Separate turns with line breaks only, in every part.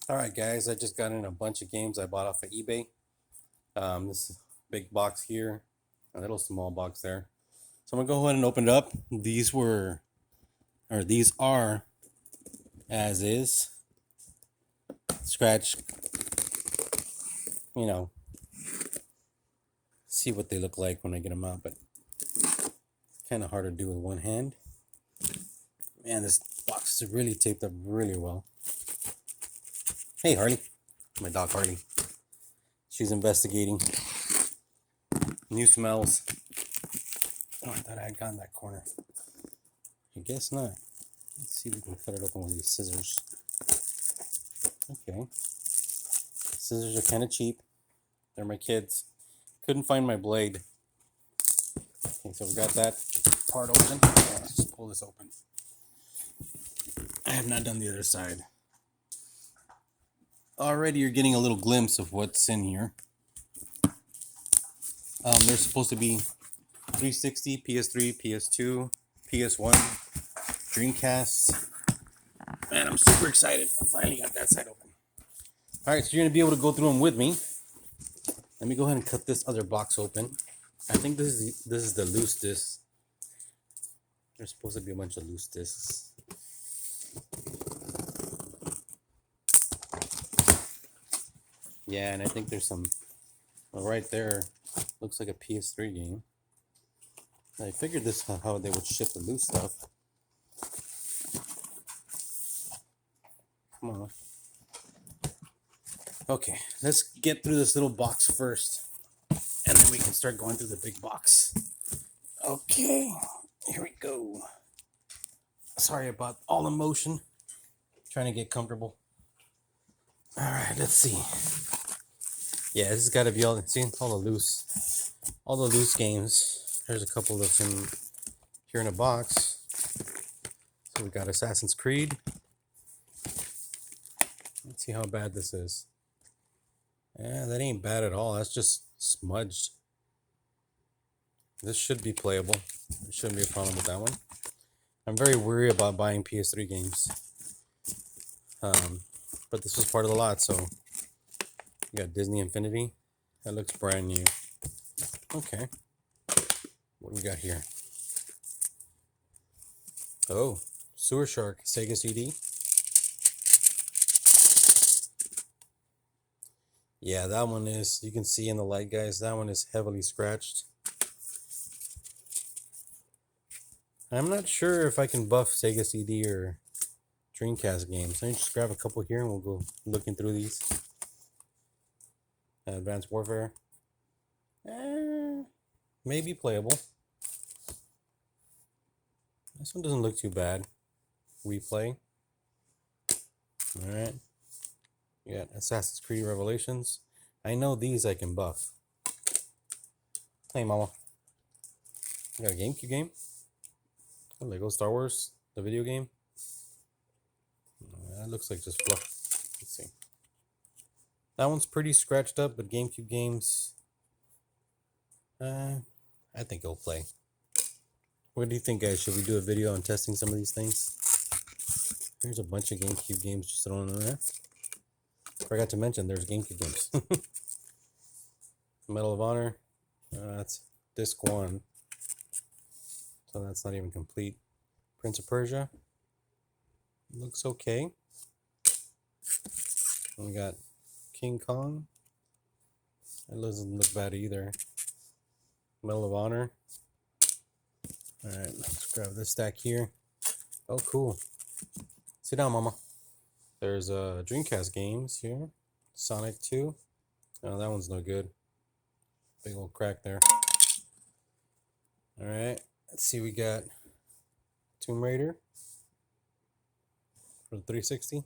Alright guys, I just got in a bunch of games I bought off of eBay. This is a big box here, a little small box there. So I'm gonna go ahead and open it up. These are as is. Scratch, you know, see what they look like when I get them out, but it's kind of hard to do with one hand. Man, this box is really taped up really well. Hey Harley, my dog Harley. She's investigating new smells. Oh, I thought I had gotten that corner. I guess not. Let's see if we can cut it open with these scissors. Okay. Scissors are kind of cheap. They're my kids. Couldn't find my blade. Okay, so we got that part open. Let's just pull this open. I have not done the other side. Already you're getting a little glimpse of what's in here. There's supposed to be 360, PS3, PS2, PS1, Dreamcast. Man, I'm super excited. I finally got that side open. Alright, so you're going to be able to go through them with me. Let me go ahead and cut this other box open. I think this is the loose disc. There's supposed to be a bunch of loose discs. Yeah, and I think there's some, well, right there, looks like a PS3 game. I figured this how they would ship the loose stuff. Come on. Okay, let's get through this little box first, and then we can start going through the big box. Okay, here we go. Sorry about all the motion. Trying to get comfortable. All right, let's see. Yeah, this has got to be all. See all the loose games. There's a couple that's in here in a box. So we got Assassin's Creed. Let's see how bad this is. Yeah, that ain't bad at all. That's just smudged. This should be playable. There shouldn't be a problem with that one. I'm very worried about buying PS3 games. But this was part of the lot, so we got Disney Infinity. That looks brand new. Okay. What do we got here? Oh, Sewer Shark Sega CD. Yeah, that one is, you can see in the light, guys, that one is heavily scratched. I'm not sure if I can buff Sega CD or Dreamcast games. Let me just grab a couple here and we'll go looking through these. Advanced Warfare. Maybe playable. This one doesn't look too bad. Replay. Alright. You got Assassin's Creed Revelations. I know these I can buff. Hey, mama. You got a GameCube game? Oh, Lego Star Wars, the video game. That looks like just fluff. Let's see. That one's pretty scratched up, but GameCube games, I think it'll play. What do you think, guys? Should we do a video on testing some of these things? There's a bunch of GameCube games just thrown in there. Forgot to mention there's GameCube games. Medal of Honor. That's disc 1. So that's not even complete. Prince of Persia. Looks okay. And we got King Kong. That doesn't look bad either. Medal of Honor. Alright, let's grab this stack here. Oh, cool. Sit down, mama. There's Dreamcast games here. Sonic 2. Oh, that one's no good. Big old crack there. Alright, let's see. We got Tomb Raider for the 360.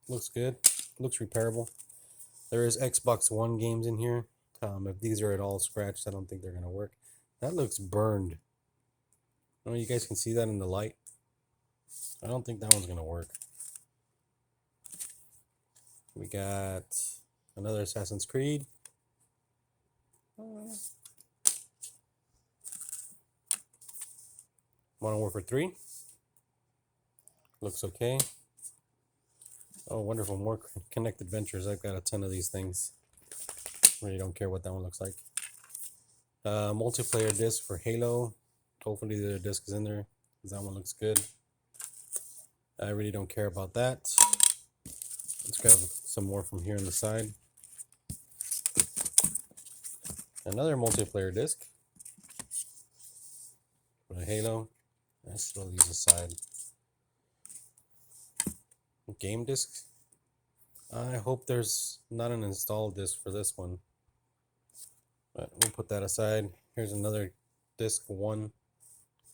Looks good. Looks repairable. There is Xbox One games in here. If these are at all scratched, I don't think they're going to work. That looks burned. I don't know if you guys can see that in the light. I don't think that one's going to work. We got another Assassin's Creed. Modern Warfare 3. Looks okay. Oh, wonderful. More Connected Ventures. I've got a ton of these things. Really don't care what that one looks like. Multiplayer disc for Halo. Hopefully the disc is in there, because that one looks good. I really don't care about that. Let's grab some more from here on the side. Another multiplayer disc for the Halo. Let's throw these aside. Game disc. I hope there's not an install disc for this one, but we'll put that aside. Here's another disc 1,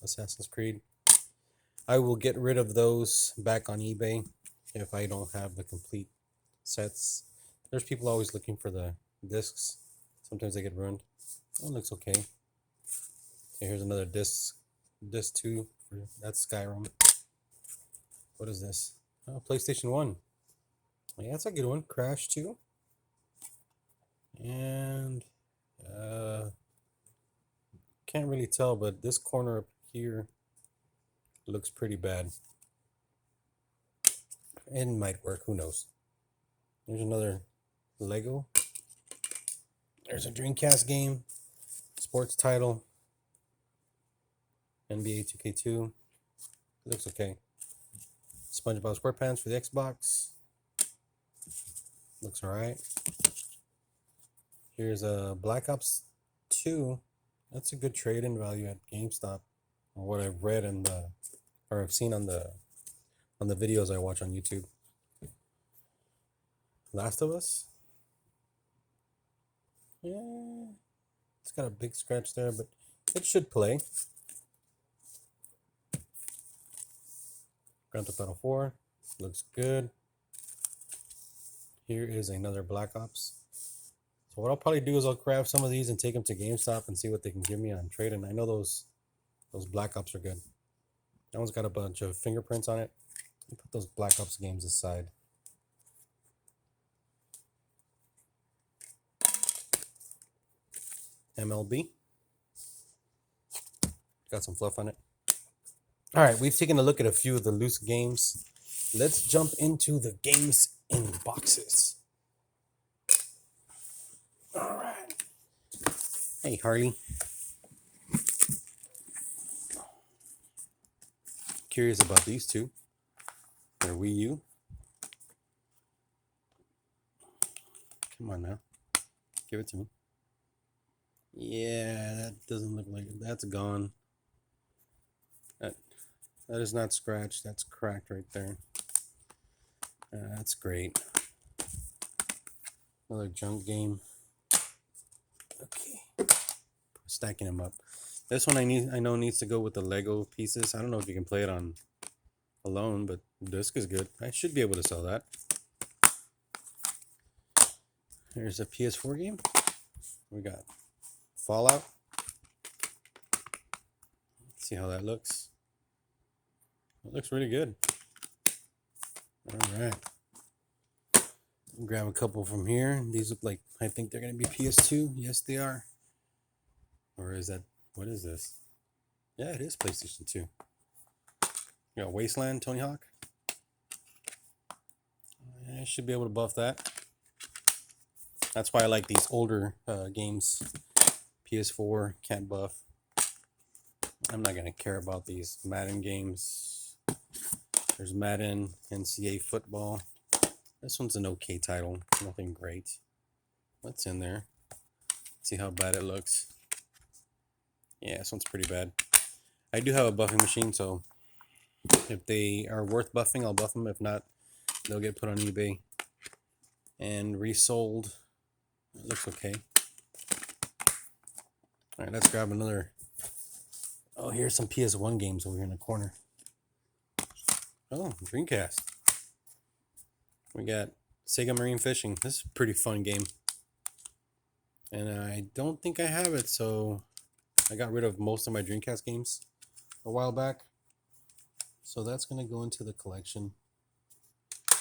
Assassin's Creed. I will get rid of those back on eBay if I don't have the complete sets. There's people always looking for the discs. Sometimes they get ruined. Oh, it looks okay. Okay, here's another disc 2 for that's Skyrim. What is this? Oh, PlayStation 1. Yeah, that's a good one. Crash 2. And can't really tell, but this corner up here looks pretty bad. It might work, who knows. There's another Lego. There's a Dreamcast game, sports title, NBA 2K2. Looks okay. SpongeBob SquarePants for the Xbox. Looks alright. Here's a Black Ops 2. That's a good trade-in value at GameStop, or what I've read in the, or I've seen on the videos I watch on YouTube. Last of Us. Yeah, it's got a big scratch there, but it should play. Grand Theft Auto 4 looks good. Here is another Black Ops. So what I'll probably do is I'll grab some of these and take them to GameStop and see what they can give me on trade. And I know those Black Ops are good. That one's got a bunch of fingerprints on it. I'll put those Black Ops games aside. MLB. Got some fluff on it. All right, we've taken a look at a few of the loose games. Let's jump into the games in boxes. All right. Hey, Harley. Curious about these two. They're Wii U. Come on now. Give it to me. Yeah, that doesn't look like it. That's gone. That is not scratched. That's cracked right there. That's great. Another junk game. Okay. Stacking them up. This one I know needs to go with the Lego pieces. I don't know if you can play it on alone, but the disc is good. I should be able to sell that. Here's a PS4 game. We got Fallout. Let's see how that looks. It looks really good. All right. Grab a couple from here. These look like, I think they're going to be PS2. Yes, they are. Or is that, what is this? Yeah, it is PlayStation 2. You got Wasteland, Tony Hawk. I should be able to buff that. That's why I like these older games. PS4 can't buff. I'm not going to care about these Madden games. There's Madden, NCAA football. This one's an okay title. Nothing great. What's in there? Let's see how bad it looks. Yeah, this one's pretty bad. I do have a buffing machine, so if they are worth buffing, I'll buff them. If not, they'll get put on eBay and resold. It looks okay. All right, let's grab another. Oh, here's some PS1 games over here in the corner. Oh, Dreamcast. We got Sega Marine Fishing. This is a pretty fun game. And I don't think I have it, so I got rid of most of my Dreamcast games a while back. So that's going to go into the collection.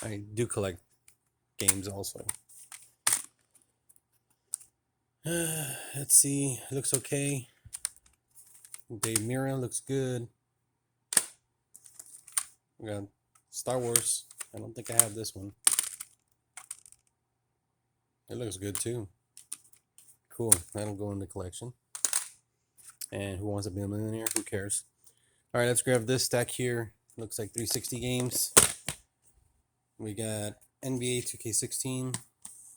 I do collect games also. Let's see. It looks okay. Dave Mirra looks good. We got Star Wars. I don't think I have this one. It looks good too. Cool. That'll go in the collection. And Who Wants to Be a Millionaire? Who cares? All right, let's grab this stack here. Looks like 360 games. We got NBA 2K16.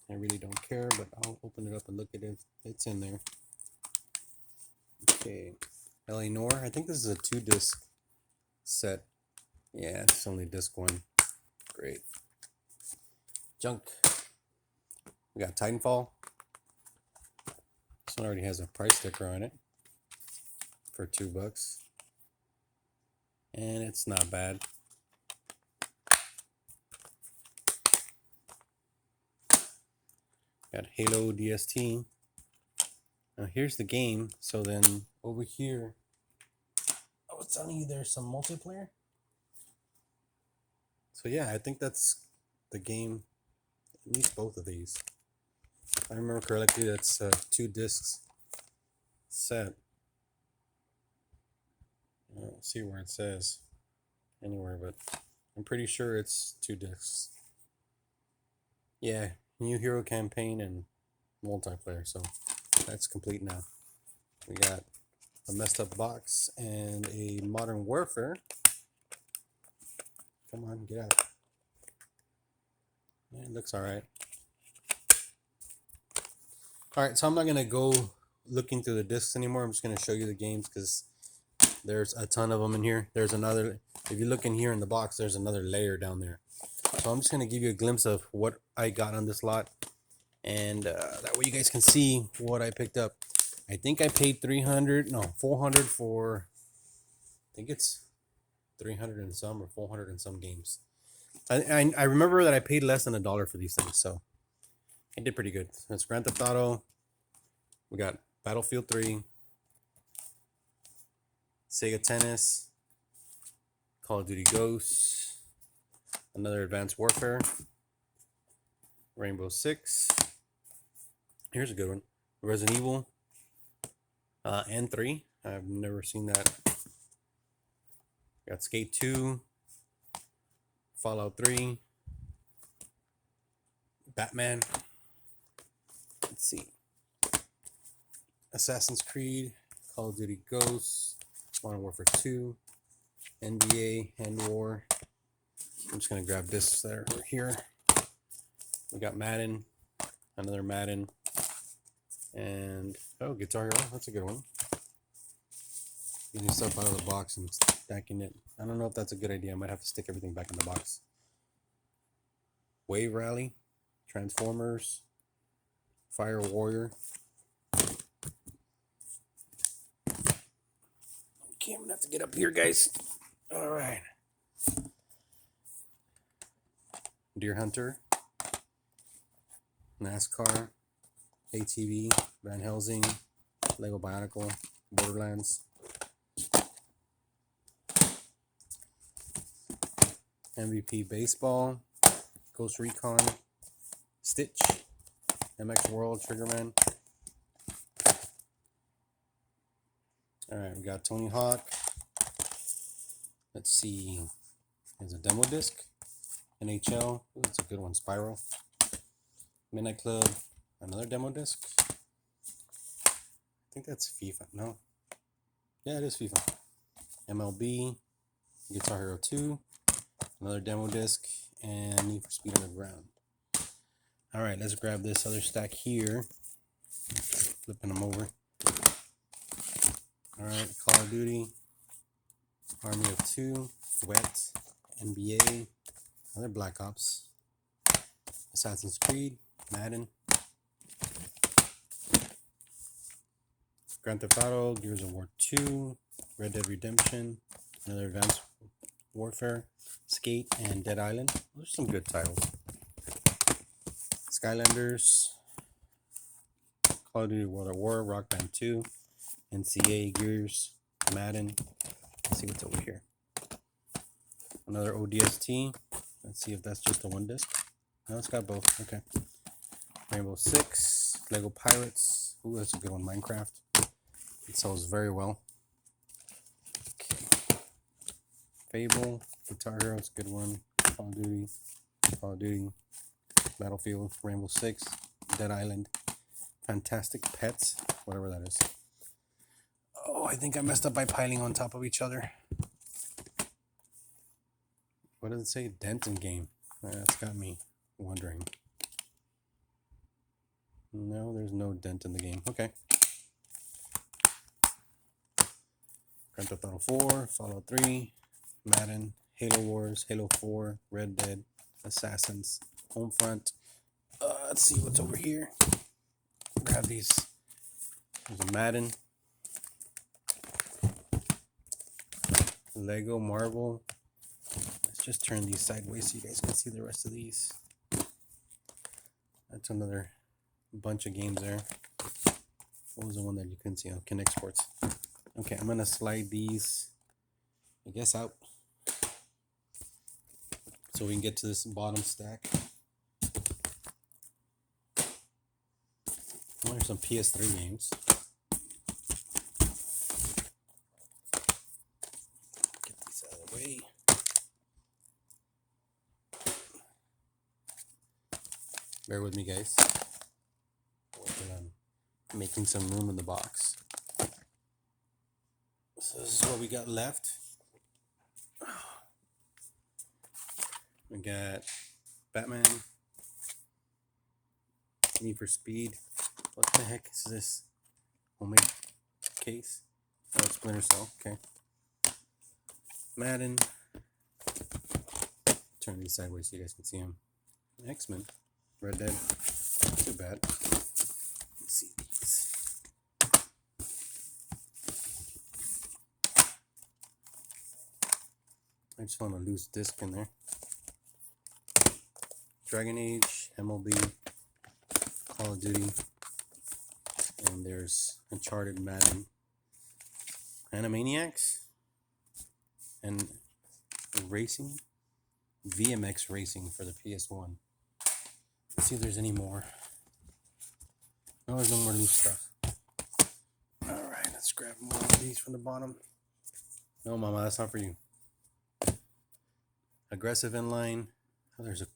I really don't care, but I'll open it up and look at it. It's in there. Okay. LA Noir. I think this is a 2-disc set. Yeah, it's only disc 1. Great. Junk. We got Titanfall. This one already has a price sticker on it for $2. And it's not bad. Got Halo DST. Now here's the game. So then over here, I was telling you there's some multiplayer. So yeah, I think that's the game. At least both of these. If I remember correctly, that's 2 discs set. I don't see where it says anywhere, but I'm pretty sure it's 2 discs. Yeah, new hero campaign and multiplayer. So that's complete now. We got a messed up box and a Modern Warfare. Come on, get out. Yeah, it looks all right. All right, so I'm not going to go looking through the discs anymore. I'm just going to show you the games because there's a ton of them in here. There's another, if you look in here in the box, there's another layer down there. So I'm just going to give you a glimpse of what I got on this lot. And that way you guys can see what I picked up. I think I paid 400 for, I think it's 300 and some or 400 and some games. I remember that I paid less than $1 for these things, so I did pretty good. That's Grand Theft Auto. We got Battlefield 3, Sega Tennis, Call of Duty Ghosts, another Advanced Warfare, Rainbow Six. Here's a good one. Resident Evil and 3. I've never seen that. Got Skate 2, Fallout 3, Batman. Let's see. Assassin's Creed, Call of Duty Ghosts, Modern Warfare 2, NBA, Hand War. I'm just going to grab this that are here. We got Madden, another Madden, and Guitar Hero. That's a good one. Getting stuff out of the box and stacking it. I don't know if that's a good idea. I might have to stick everything back in the box. Wave Rally, Transformers, Fire Warrior. Okay, I'm gonna have to get up here, guys. All right. Deer Hunter, NASCAR, ATV, Van Helsing, Lego Bionicle, Borderlands, MVP Baseball, Ghost Recon, Stitch, MX World, Triggerman. All right, we got Tony Hawk. Let's see. There's a demo disc. NHL. Ooh, that's a good one. Spiral. Midnight Club. Another demo disc. I think that's FIFA. No. Yeah, it is FIFA. MLB. Guitar Hero 2. Another demo disc. And Need for Speed Underground. All right, let's grab this other stack here. Flipping them over. All right, Call of Duty, Army of 2, Wet, NBA, another Black Ops, Assassin's Creed, Madden, Grand Theft Auto, Gears of War 2, Red Dead Redemption, another Advanced Warfare, Skate, and Dead Island. Those are some good titles. Skylanders, Call of Duty World at War, Rock Band 2, NCA, Gears, Madden. Let's see what's over here. Another ODST. Let's see if that's just the one disc. No, it's got both. Okay. Rainbow Six, Lego Pirates. Ooh, that's a good one. Minecraft. It sells very well. Okay. Fable, Guitar Hero. It's a good one. Call of Duty, Battlefield, Rainbow Six, Dead Island, Fantastic Pets, whatever that is. Oh, I think I messed up by piling on top of each other. What does it say? Dent in game. That's got me wondering. No, there's no dent in the game. Okay. Grand Theft Auto 4, Fallout 3, Madden, Halo Wars, Halo 4, Red Dead, Assassins, Homefront. Let's see what's over here. Grab these. There's a Madden, Lego Marvel. Let's just turn these sideways so you guys can see the rest of these. That's another bunch of games there. What was the one that you couldn't see? Oh, Connect Sports. Okay, I'm gonna slide these, I guess, out so we can get to this bottom stack. Oh, there's some PS3 games. Get these out of the way. Bear with me, guys. Working on making some room in the box. So this is what we got left. We got Batman, Need for Speed. What the heck is this? Homemade case? Oh, Splinter Cell. Okay. Madden. Turn these sideways so you guys can see them. X-Men. Red Dead. Not too bad. Let's see these. I just found a loose disc in there. Dragon Age, MLB, Call of Duty, and there's Uncharted, Madden, Animaniacs, and Racing, VMX Racing for the PS1. Let's see if there's any more. No, there's no more loose stuff. Alright, let's grab more of these from the bottom. No, Mama, that's not for you. Aggressive Inline. Oh, there's a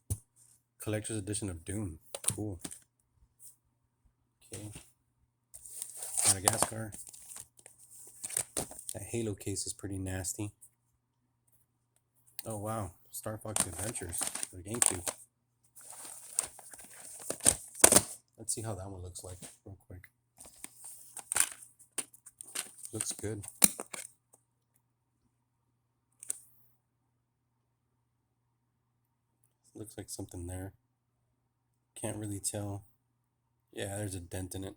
collector's edition of Doom. Cool. Okay. Madagascar. That Halo case is pretty nasty. Oh, wow. Star Fox Adventures for the GameCube. Let's see how that one looks like real quick. Looks good. Looks like something there. Can't really tell. Yeah, there's a dent in it.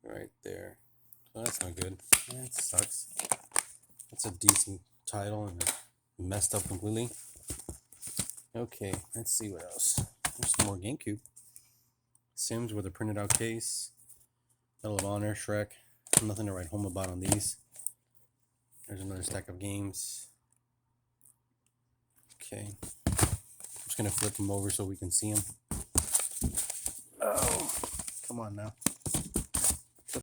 Right there. So that's not good. That sucks. That's a decent title and it messed up completely. Okay, let's see what else. There's some more GameCube. Sims with a printed out case. Medal of Honor, Shrek. Nothing to write home about on these. There's another stack of games. Okay. I'm just gonna flip them over so we can see them. Oh, come on now.